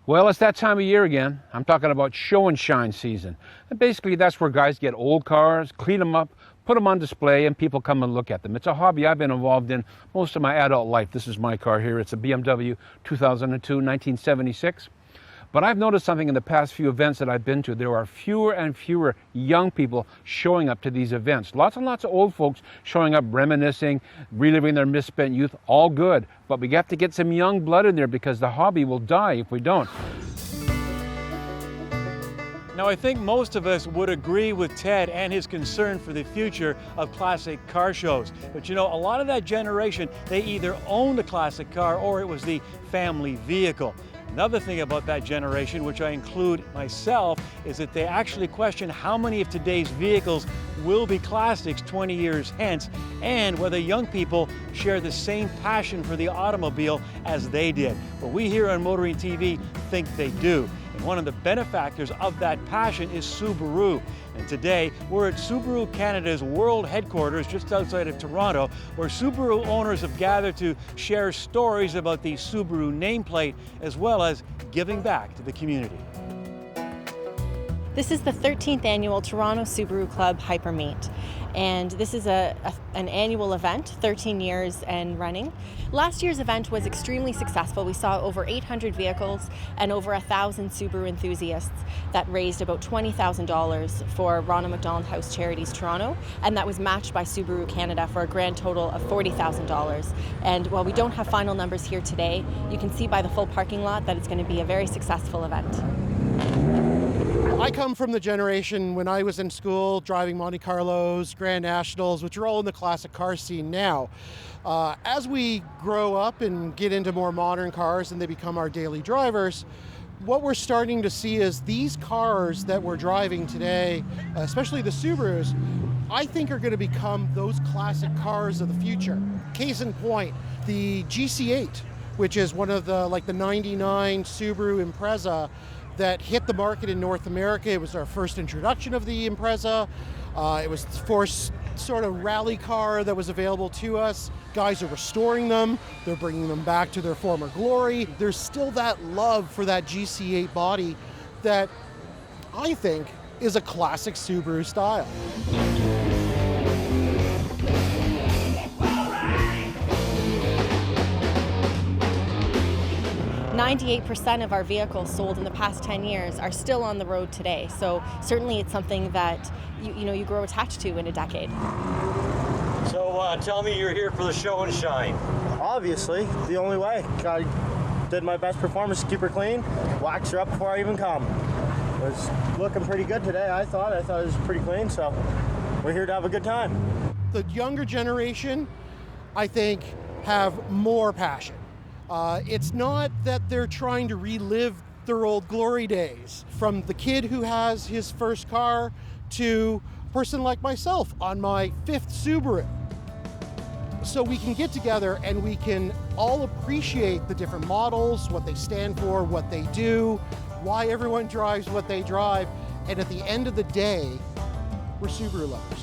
Well, it's that time of year again. I'm talking about show and shine season. And basically that's where guys get old cars, clean them up, put them on display, and people come and look at them. It's a hobby I've been involved in most of my adult life. This is my car here. It's a BMW 2002, 1976. But I've noticed something in the past few events that I've been to. There are fewer and fewer young people showing up to these events. Lots and lots of old folks showing up, reminiscing, reliving their misspent youth. All good. But we have to get some young blood in there because the hobby will die if we don't. Now, I think most of us would agree with Ted and his concern for the future of classic car shows. But you know, a lot of that generation, they either owned a classic car or it was the family vehicle. Another thing about that generation, which I include myself, is that they actually question how many of today's vehicles will be classics 20 years hence, and whether young people share the same passion for the automobile as they did. But we here on Motoring TV think they do. And one of the benefactors of that passion is Subaru. And today, we're at Subaru Canada's world headquarters just outside of Toronto, where Subaru owners have gathered to share stories about the Subaru nameplate, as well as giving back to the community. This is the 13th annual Toronto Subaru Club Hyper Meet, and this is an annual event, 13 years and running. Last year's event was extremely successful. We saw over 800 vehicles and over 1,000 Subaru enthusiasts that raised about $20,000 for Ronald McDonald House Charities Toronto, and that was matched by Subaru Canada for a grand total of $40,000. And while we don't have final numbers here today, you can see by the full parking lot that it's going to be a very successful event. I come from the generation when I was in school driving Monte Carlos, Grand Nationals, which are all in the classic car scene now. As we grow up and get into more modern cars and they become our daily drivers, what we're starting to see is these cars that we're driving today, especially the Subarus, I think are going to become those classic cars of the future. Case in point, the GC8, which is one of the like the 99 Subaru Impreza that hit the market in North America. It was our first introduction of the Impreza. It was the first sort of rally car that was available to us. Guys are restoring them. They're bringing them back to their former glory. There's still that love for that GC8 body that I think is a classic Subaru style. 98% of our vehicles sold in the past 10 years are still on the road today. So certainly it's something that you grow attached to in a decade. So tell me you're here for the show and shine. Obviously, the only way. I did my best performance to keep her clean, wax her up before I even come. It was looking pretty good today, I thought. It was pretty clean, so we're here to have a good time. The younger generation, I think, have more passion. It's not that they're trying to relive their old glory days. From the kid who has his first car to a person like myself on my 5th Subaru. So we can get together and we can all appreciate the different models, what they stand for, what they do, why everyone drives what they drive, and at the end of the day, we're Subaru lovers.